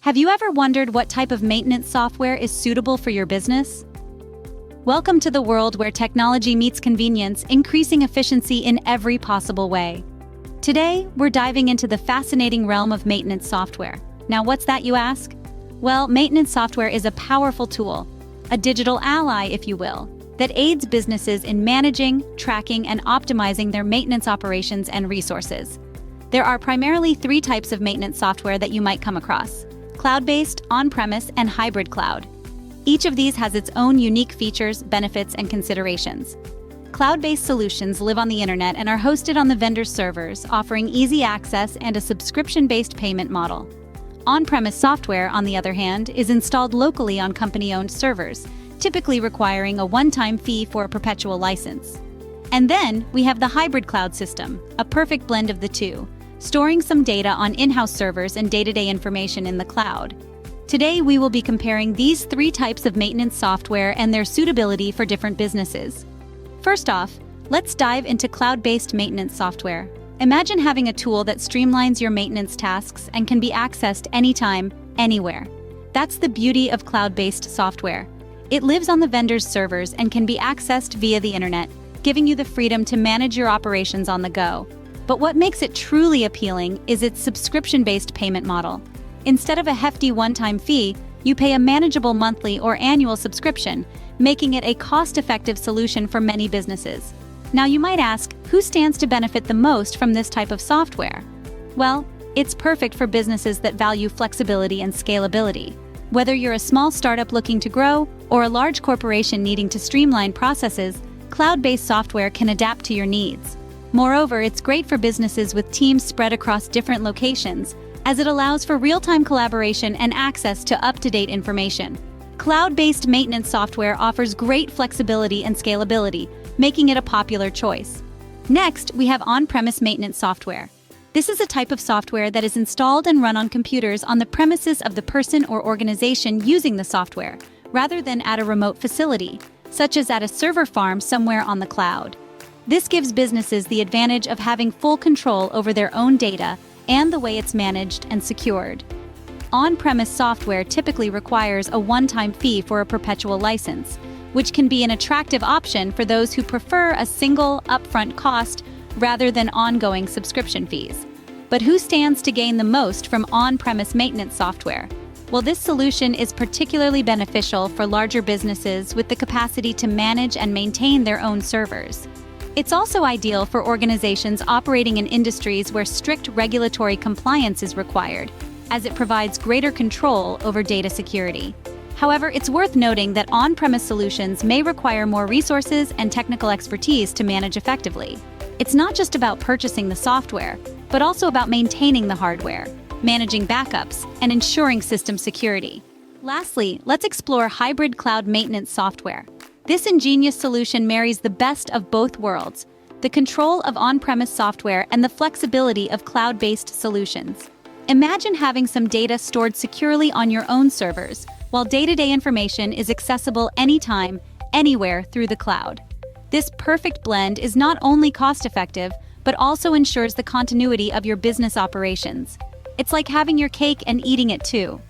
Have you ever wondered what type of maintenance software is suitable for your business? Welcome to the world where technology meets convenience, increasing efficiency in every possible way. Today, we're diving into the fascinating realm of maintenance software. Now, what's that, you ask? Well, maintenance software is a powerful tool, a digital ally, if you will, that aids businesses in managing, tracking, and optimizing their maintenance operations and resources. There are primarily three types of maintenance software that you might come across: cloud-based, on-premise, and hybrid cloud. Each of these has its own unique features, benefits, and considerations. Cloud-based solutions live on the internet and are hosted on the vendor's servers, offering easy access and a subscription-based payment model. On-premise software, on the other hand, is installed locally on company-owned servers, typically requiring a one-time fee for a perpetual license. And then we have the hybrid cloud system, a perfect blend of the two, storing some data on in-house servers and day-to-day information in the cloud. Today, we will be comparing these three types of maintenance software and their suitability for different businesses. First off, let's dive into cloud-based maintenance software. Imagine having a tool that streamlines your maintenance tasks and can be accessed anytime, anywhere. That's the beauty of cloud-based software. It lives on the vendor's servers and can be accessed via the internet, giving you the freedom to manage your operations on the go. But what makes it truly appealing is its subscription-based payment model. Instead of a hefty one-time fee, you pay a manageable monthly or annual subscription, making it a cost-effective solution for many businesses. Now you might ask, who stands to benefit the most from this type of software? Well, it's perfect for businesses that value flexibility and scalability. Whether you're a small startup looking to grow or a large corporation needing to streamline processes, cloud-based software can adapt to your needs. Moreover, it's great for businesses with teams spread across different locations, as it allows for real-time collaboration and access to up-to-date information. Cloud-based maintenance software offers great flexibility and scalability, making it a popular choice. Next, we have on-premise maintenance software. This is a type of software that is installed and run on computers on the premises of the person or organization using the software, rather than at a remote facility, such as at a server farm somewhere on the cloud. This gives businesses the advantage of having full control over their own data and the way it's managed and secured. On-premise software typically requires a one-time fee for a perpetual license, which can be an attractive option for those who prefer a single, upfront cost rather than ongoing subscription fees. But who stands to gain the most from on-premise maintenance software? Well, this solution is particularly beneficial for larger businesses with the capacity to manage and maintain their own servers. It's also ideal for organizations operating in industries where strict regulatory compliance is required, as it provides greater control over data security. However, it's worth noting that on-premise solutions may require more resources and technical expertise to manage effectively. It's not just about purchasing the software, but also about maintaining the hardware, managing backups, and ensuring system security. Lastly, let's explore hybrid cloud maintenance software. This ingenious solution marries the best of both worlds, the control of on-premise software and the flexibility of cloud-based solutions. Imagine having some data stored securely on your own servers, while day-to-day information is accessible anytime, anywhere through the cloud. This perfect blend is not only cost-effective, but also ensures the continuity of your business operations. It's like having your cake and eating it too.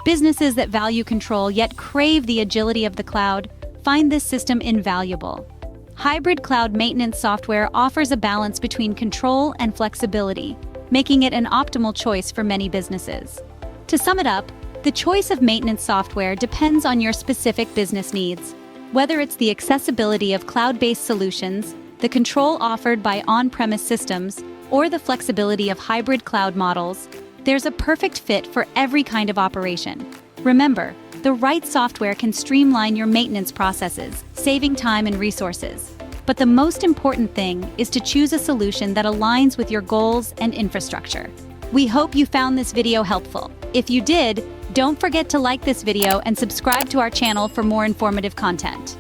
Businesses that value control yet crave the agility of the cloud find this system invaluable. Hybrid cloud maintenance software offers a balance between control and flexibility, making it an optimal choice for many businesses. To sum it up, the choice of maintenance software depends on your specific business needs. Whether it's the accessibility of cloud-based solutions, the control offered by on-premise systems, or the flexibility of hybrid cloud models, there's a perfect fit for every kind of operation. Remember, the right software can streamline your maintenance processes, saving time and resources. But the most important thing is to choose a solution that aligns with your goals and infrastructure. We hope you found this video helpful. If you did, don't forget to like this video and subscribe to our channel for more informative content.